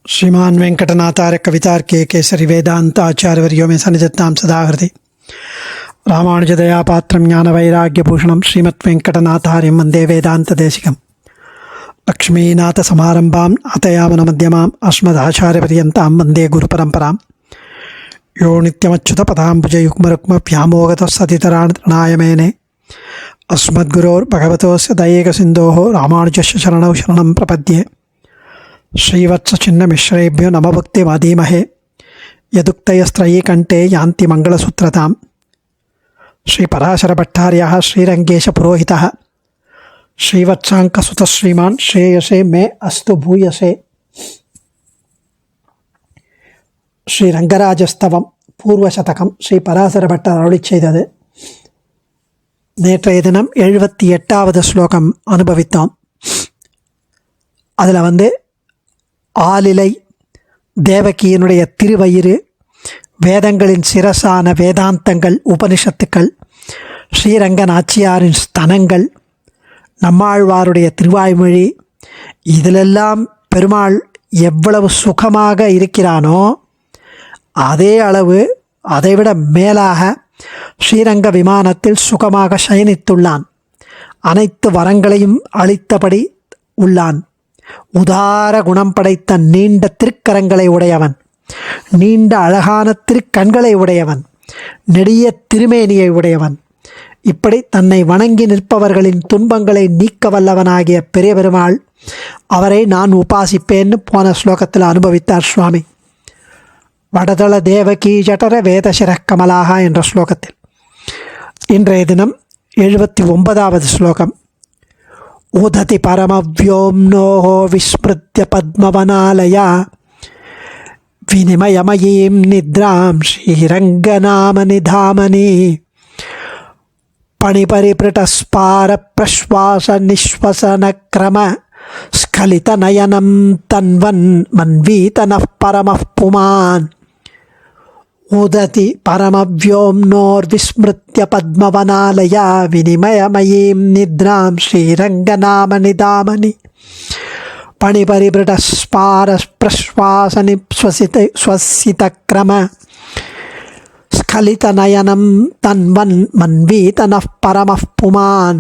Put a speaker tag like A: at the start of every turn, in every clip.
A: श्रीमान वेंकटनाथार्य कवितार्के केसरी वेदांत आचार्यवर्यो में सन्निधत्तां सदा हृदि रामानुजदया पात्रं ज्ञानवैराग्यभूषणं श्रीमद्वेंकटनाथार्यं वन्दे वेदान्तदेशिकं लक्ष्मीनाथसमारम्भाम् आतयामनमध्यमाम् अस्मदाचार्यपर्यन्तां वन्दे गुरुपरम्परां यो नित्यमच्युतपदाम्बुजयुग्मरुक्मव्यामोगतः सतितराणि अस्मद्गुरोर्भगवतोऽस्य दयैकसिन्धोः रामानुजस्य शरणौ शरणं प्रपद्ये श्रीवत्सचिन्नमिश्रेभ्यो नमभक्तिमधीमहे यदुक्तयस्त्रयी कंठे यान्ति मंगलसूत्रतां श्रीपराशरभट्टार्यः श्रीरंगेशपुरोहितः श्रीवत्साङ्कसुतः श्रीमान् श्रेयसे मे अस्तु भूयसे श्रीरंगराजस्तवं पूर्वशतकं श्रीपराशरभट्टाர் அருளிச் செய்தது. நேற்றைய தினம் 78வது ஸ்லோகம் அனுபவித்தோம். அதில் ஆலிலை, தேவகியினுடைய திருவயிறு, வேதங்களின் சிரசான வேதாந்தங்கள், உபனிஷத்துக்கள், ஸ்ரீரங்க நாச்சியாரின் ஸ்தனங்கள், நம்மாழ்வாருடைய திருவாய்மொழி, இதிலெல்லாம் பெருமாள் எவ்வளவு சுகமாக இருக்கிறானோ அதே அளவு அதைவிட மேலாக ஸ்ரீரங்க விமானத்தில் சுகமாக சயனித்துள்ளான். அனைத்து வரங்களையும் அளித்தபடி உள்ளான். உதார குணம் படைத்த நீண்ட திருக்கரங்களை உடையவன், நீண்ட அழகான திருக்கண்களை உடையவன், நெடிய திருமேனியை உடையவன். இப்படி தன்னை வணங்கி நிற்பவர்களின் துன்பங்களை நீக்க வல்லவனாகிய பெரிய பெருமாள், அவரை நான் உபாசிப்பேன்னு போன ஸ்லோகத்தில் அனுபவித்தார் சுவாமி. வடதள தேவகி ஜடர வேதசிர கமலாக என்ற ஸ்லோகத்தில். இன்றைய தினம் 79வது ஸ்லோகம். உததி பரமவ்யோம்னோஹ விஸ்மிருத்ய பத்மவனாலயா வினிமயமயீம் நித்ராம் ஸ்ரீரங்கநாம நிதாமனி பணிபரிபிருடஸ்பார பிரஸ்வாச நிஸ்வசன கிரம ஸ்கலித நயனம் தன்வன் மன்வீதனः பரமः புமான். உததி பரமவ்யோம்னோர்விஸ்மிருத்ய பத்மவனாலயா வினிமயமயீம் நித்ராம் ஸ்ரீரங்கநாம நிதாமனி பணிபரிபிருடஸ்பார பிரஸ்வாசனி ஸ்வசித கிரம ஸ்கலித நயனம் தன்வன் மன்வீதனः பரமः புமான்.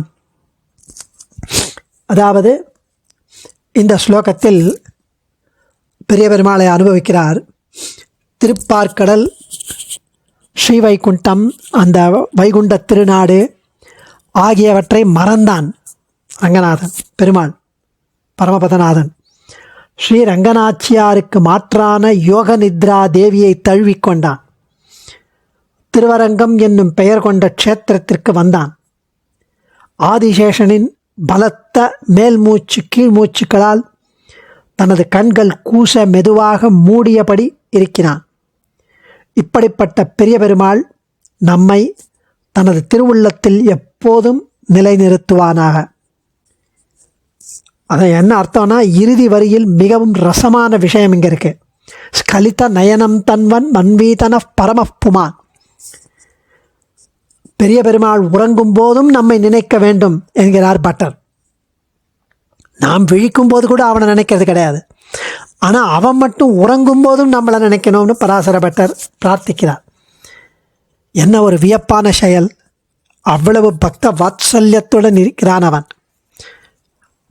A: அதாவது இந்த ஸ்லோகத்தில் பெரிய பெருமாளை அனுபவிக்கிறார். திருப்பார்க்கடல், ஸ்ரீவைகுண்டம், அந்த வைகுண்ட திருநாடு ஆகியவற்றை மறந்தான் ரங்கநாதன் பெருமாள் பரமபதநாதன். ஸ்ரீரங்கநாச்சியாருக்கு மாற்றான யோக நித்ரா தேவியை தழுவிக்கொண்டான். திருவரங்கம் என்னும் பெயர் கொண்ட க்ஷேத்திரத்திற்கு வந்தான். ஆதிசேஷனின் பலத்த மேல்மூச்சு கீழ்மூச்சுக்களால் தனது கண்கள் கூச மெதுவாக மூடியபடி இருக்கிறான். இப்படிப்பட்ட பெரிய பெருமாள் நம்மை தனது திருவுள்ளத்தில் எப்போதும் நிலைநிறுத்துவானாக. அதை என்ன அர்த்தம்னா, இறுதி வரியில் மிகவும் ரசமான விஷயம் இங்கே இருக்கு. ஸ்கலித நயனம் தன்வன் மன்வீதன பரமः புமான். பெரிய பெருமாள் உறங்கும் போதும் நம்மை நினைக்க வேண்டும் என்கிறார் பட்டர். நாம் விழிக்கும் போது கூட அவனை நினைக்கிறது கிடையாது, ஆனால் அவன் மட்டும் உறங்கும் போதும் நம்மளை நினைக்கணும்னு பராசர பட்டர் பிரார்த்திக்கிறார். என்ன ஒரு வியப்பான செயல்! அவ்வளவு பக்த வாத்சல்யத்துடன் இருக்கிறான் அவன்,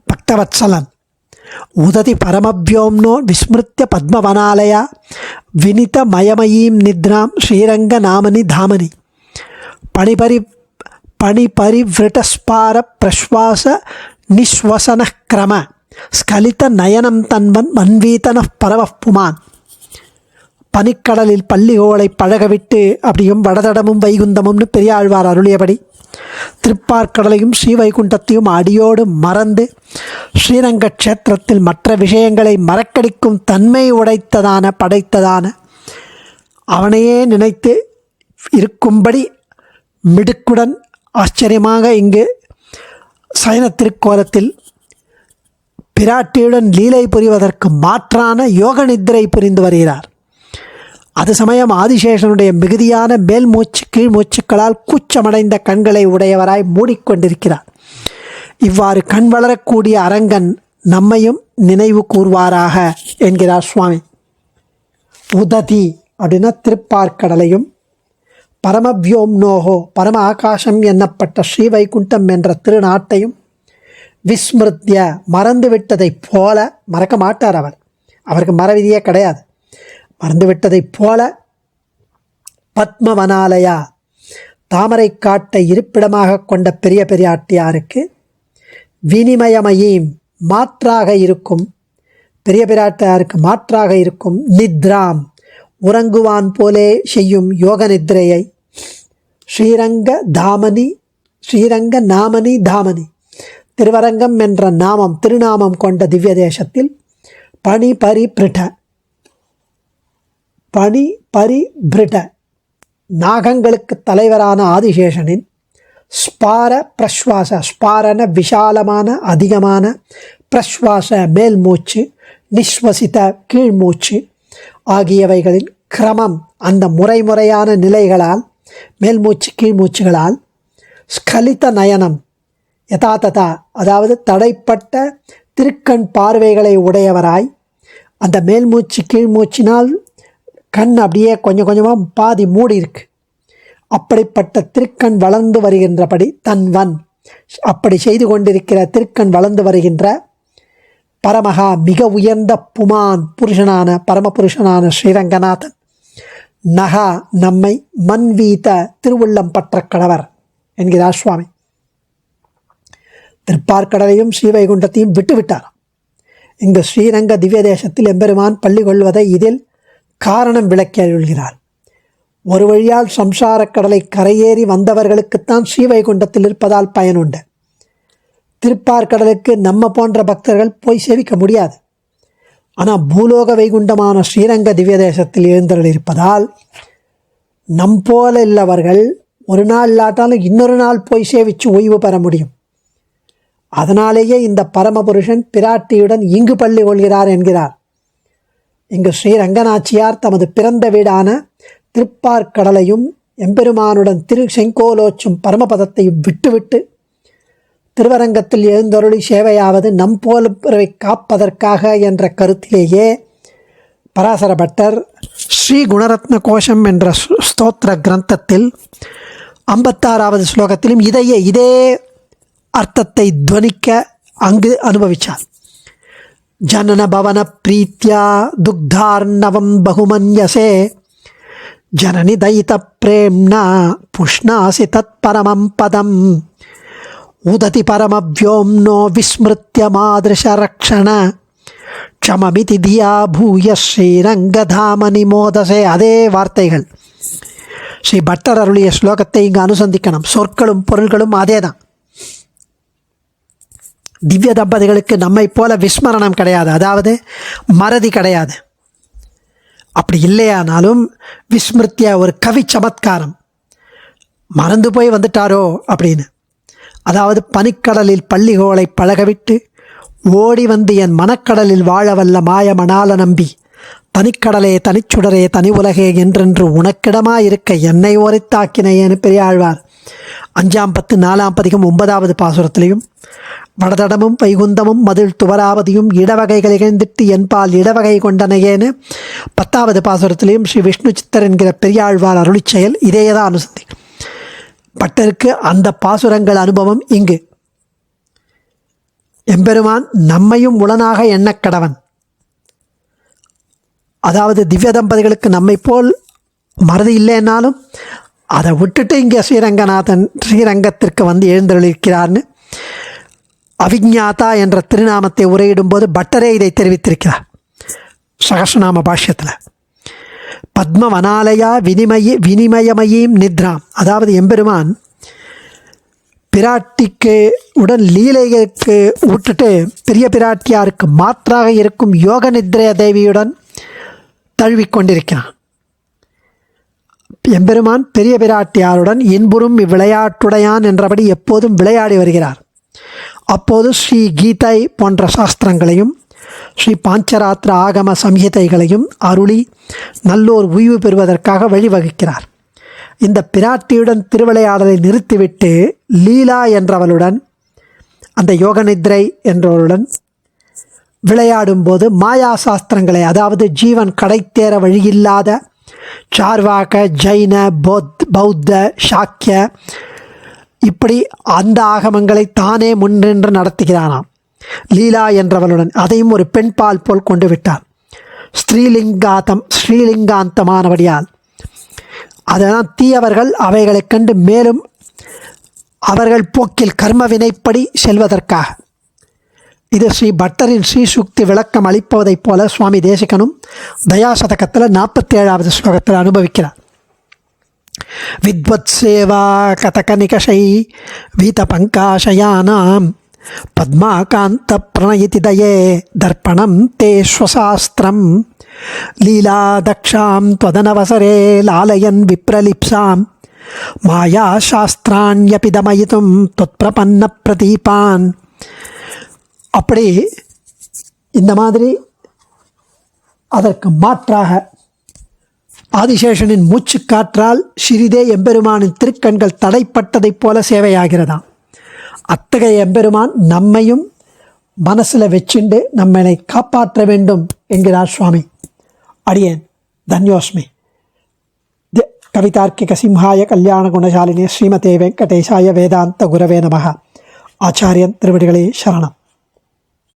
A: பக்தவத்சலன். உததி பரமவ்யோம்னோ விஸ்மிருத்ய பத்மவனாலயா வினித மயமயீம் நித்ராம் ஸ்ரீரங்க நாமனி தாமனி பணிபரிவிருடஸ்பார பிரஸ்வாச நிஸ்வசன கிரம ஸ்கலித நயனம் தன்வன் மன்வீதனः பரமः புமான். பனிக்கடலில் பள்ளிகோளை பழகவிட்டு அப்படியும் வடதடமும் வைகுந்தமும்னு பெரியாழ்வார் அருளியபடி திருப்பார்க்கடலையும் ஸ்ரீவைகுண்டத்தையும் அடியோடு மறந்து ஸ்ரீரங்க க்ஷேத்திரத்தில் மற்ற விஷயங்களை மறக்கடிக்கும் தன்மை படைத்ததான அவனையே நினைத்து இருக்கும்படி மிடுக்குடன் ஆச்சரியமாக இங்கு சயன திருக்கோலத்தில் பிராட்டியுடன் லீலை புரிவதற்கு மாற்றான யோக நித்திரை புரிந்து வருகிறார். அது சமயம் ஆதிசேஷனுடைய மிகுதியான மேல்மூச்சு கீழ்மூச்சுக்களால் கூச்சமடைந்த கண்களை உடையவராய் மூடிக்கொண்டிருக்கிறார். இவ்வாறு கண் வளரக்கூடிய அரங்கன் நம்மையும் நினைவு கூர்வாராக என்கிறார் சுவாமி. உததி அப்படின்னா திருப்பார்க்கடலையும், பரமவ்யோம்னோகோ பரம ஆகாசம் என்னப்பட்ட ஸ்ரீவைகுண்டம் என்ற திருநாட்டையும், விஸ்மிருத்திய மறந்துவிட்டதைப் போல, மறக்க மாட்டார் அவர், அவருக்கு மறவிதியே கிடையாது, மறந்துவிட்டதைப் போல, பத்மவனாலயா தாமரை காட்டை இருப்பிடமாக கொண்ட பெரிய பெரியாட்டியாருக்கு, வினிமயமயீம் மாற்றாக இருக்கும், பெரிய பிராட்டியாருக்கு மாற்றாக இருக்கும், நித்ராம் உறங்குவான் போலே செய்யும் யோக நித்ரையை, ஸ்ரீரங்க நாமனி தாமனி திருவரங்கம் என்ற நாமம் திருநாமம் கொண்ட திவ்ய தேசத்தில் பணி பரிபிருட நாகங்களுக்கு தலைவரான ஆதிசேஷனின் ஸ்பார பிரஸ்வாச, ஸ்பாரன விஷாலமான அதிகமான, பிரஸ்வாச மேல் மூச்சு, நிஸ்வசித கீழ்மூச்சு ஆகியவைகளின் கிரமம் அந்த முறையான நிலைகளால், மேல்மூச்சு கீழ்மூச்சுகளால், ஸ்கலித நயனம் யதாததா அதாவது தடைப்பட்ட திருக்கண் பார்வைகளை உடையவராய், அந்த மேல்மூச்சு கீழ்மூச்சினால் கண் அப்படியே கொஞ்சம் கொஞ்சமாக பாதி மூடி இருக்கு, அப்படிப்பட்ட திருக்கண் வளர்ந்து வருகின்றபடி தன்வன், அப்படி செய்து கொண்டிருக்கிற திருக்கண் வளர்ந்து வருகின்ற பரமகா மிக உயர்ந்த புமான் புருஷனான பரமபுருஷனான ஸ்ரீரங்கநாதன், நகா நம்மை மன்வீத திருவுள்ளம் பற்ற கடவர் என்கிறார் சுவாமி. திருப்பார்க்கடலையும் ஸ்ரீவைகுண்டத்தையும் விட்டுவிட்டாராம். இங்கு ஸ்ரீரங்க திவ்ய தேசத்தில் எம்பெருமான் பள்ளி கொள்வதை இதில் காரணம் விளக்கி அருள்கிறார். ஒரு வழியால் சம்சாரக் கடலை கரையேறி வந்தவர்களுக்குத்தான் ஸ்ரீவைகுண்டத்தில் இருப்பதால் பயனுண்டு. திருப்பார்க்கடலுக்கு நம்ம போன்ற பக்தர்கள் போய் சேவிக்க முடியாது. ஆனால் பூலோக வைகுண்டமான ஸ்ரீரங்க திவ்ய தேசத்தில் எழுந்தருள் இருப்பதால் நம் போல இல்லவர்கள் ஒரு நாள் இல்லாட்டாலும் இன்னொரு நாள் போய் சேவித்து ஓய்வு பெற முடியும். அதனாலேயே இந்த பரமபுருஷன் பிராட்டியுடன் இங்கு பள்ளி கொள்கிறார் என்கிறார். இங்கு ஸ்ரீரங்கநாச்சியார் தமது பிறந்த வீடான திருப்பார்க்கடலையும் எம்பெருமானுடன் திரு செங்கோலோச்சும் பரமபதத்தையும் விட்டுவிட்டு திருவரங்கத்தில் எழுந்தருளி சேவையாவது நம் போலவரை காப்பதற்காக என்ற கருத்திலேயே பராசர பட்டர் ஸ்ரீ குணரத்ன கோஷம் என்ற ஸ்தோத்திர கிரந்தத்தில் 56வது ஸ்லோகத்திலும் இதே அர்த்தத்தை துவனிக்க அங்கு அனுபவித்தார். ஜனன பவன பிரீத்யா துக்தார்ணவம் பகுமன்யசே ஜனனி தைத பிரேம்னா புஷ்ணாசி தத் பரமம் பதம் உததி பரமவ்யோம்னோ விஸ்மிருத்ய மாதృశ ரக்ஷண க்ஷமமிதி தியா பூய ஸ்ரீரங்கதாமனி மோதசே. அதே வார்த்தைகள் ஸ்ரீ பட்டர் அருளிய ஸ்லோகத்தை இங்கு அனுசந்திக்கணும். சொற்களும் பொருள்களும் அதே தான். திவ்ய தம்பதிகளுக்கு நம்மை போல விஸ்மரணம் கிடையாது, அதாவது மறதி கிடையாது. அப்படி இல்லையானாலும் விஸ்மிருத்திய ஒரு கவி சமத்காரம், மறந்து போய் வந்துட்டாரோ அப்படின்னு. அதாவது பனிக்கடலில் பள்ளிகோளை பழகவிட்டு ஓடி வந்து என் மனக்கடலில் வாழவல்ல மாயமணால நம்பி தனிக்கடலே தனிச்சுடரே தனி உலகே என்றென்று உனக்கிடமாயிருக்க என்னை ஓரித்தாக்கினையேன்னு பெரியாழ்வார் 5ஆம் 10 4ஆம் பதிகம் 9வது பாசுரத்திலையும், வடதடமும் வைகுந்தமும் மதில் துவராவதியும் இடவகைகள் இகழ்ந்திட்டு என்பால் இடவகை கொண்டனையேன்னு 10வது பாசுரத்திலையும் ஸ்ரீ விஷ்ணு சித்தர் என்கிற பெரியாழ்வார் அருளிச் செயல் இதேதான் அனுசந்தி. பட்டருக்கு அந்த பாசுரங்கள் அனுபவம் இங்கு. எம்பெருமான் நம்மையும் உளனாக எண்ணக்கடவன், அதாவது திவ்ய தம்பதிகளுக்கு நம்மை போல் மறதி இல்லைன்னாலும் அதை விட்டுட்டு இங்கே ஸ்ரீரங்கத்திற்கு வந்து எழுந்தருளிருக்கிறார்னு அவிஞாதா என்ற திருநாமத்தை உரையிடும்போது பட்டரே இதை தெரிவித்திருக்கிறார் சகஸ்ரநாம பாஷ்யத்தில். பத்மவனாலயா வினிமயமயீம் நித்ராம், அதாவது எம்பெருமான் பிராட்டிக்கு உடன் லீலைகளுக்கு விட்டுட்டு பெரிய பிராட்டியாருக்கு மாற்றாக இருக்கும் யோக நித்ரய தேவியுடன் தழுவிக்கொண்டிருக்கிறான். எம்பெருமான் பெரிய பிராட்டியாருடன் இன்புறும் இவ்விளையாட்டுடையான் என்றபடி எப்போதும் விளையாடி வருகிறார். அப்போது ஸ்ரீ கீதை போன்ற சாஸ்திரங்களையும் ஸ்ரீ பாஞ்சராத்திர ஆகம சம்ஹிதைகளையும் அருளி நல்லோர் ஓய்வு பெறுவதற்காக வழிவகுக்கிறார். இந்த பிராட்டியுடன் திருவிளையாடலை நிறுத்திவிட்டு லீலா என்றவளுடன், அந்த யோக நித்ரை என்றவளுடன் விளையாடும்போது மாயா சாஸ்திரங்களை, அதாவது ஜீவன் கடைத்தேற வழியில்லாத சார்வாக, ஜைன, பௌத்த, சாக்கிய, இப்படி அந்த ஆகமங்களை தானே முன்னின்று நடத்துகிறானாம் லீலா என்றவளுடன். அதையும் ஒரு பெண்பால் போல் கொண்டு விட்டார். ஸ்ரீலிங்காந்தமானபடியால் அதனால் தீயவர்கள் அவைகளைக் கண்டு மேலும் அவர்கள் போக்கில் கர்ம வினைப்படி செல்வதற்காக. இது ஸ்ரீ பட்டரின் ஸ்ரீசுக்தி விளக்கம் அளிப்பதைப் போல சுவாமி தேசிகனும் தயாசதகத்தில் 47வது ஸ்லோகத்தில் அனுபவிக்கிறார். வித்வத் சேவா கதக நிகஷை வீத பங்காசயானாம் பத்மாகாந்த பிரணயிதி தயே தர்ப்பணம் தே ஸ்வசாஸ்திரம் லீலா தக்ஷாம் त्वदनवसरे லாலயன் விப்ரலிப்சாம் மாயா சாஸ்திராண்யபிதமயிதும் தொத்பிரபன்ன பிரதீபான். அப்படி இந்த மாதிரி அதற்கு மாற்றாக ஆதிசேஷனின் மூச்சு காற்றால் சிறிதே எம்பெருமானின் திருக்கண்கள் தடைப்பட்டதைப் போல சேவையாகிறதாம். அத்தகைய எம்பெருமான் நம்மையும் மனசில் வச்சுண்டு நம்மளை காப்பாற்ற வேண்டும் என்கிறார் சுவாமி. அடியேன் தன்யோஸ்மி. கவிதார்க்கிக சிம்ஹாய கல்யாண குணசாலினே ஸ்ரீமதே வெங்கடேசாய வேதாந்த குரவே நமः. ஆச்சாரியன் திருவடிகளே சரணம்.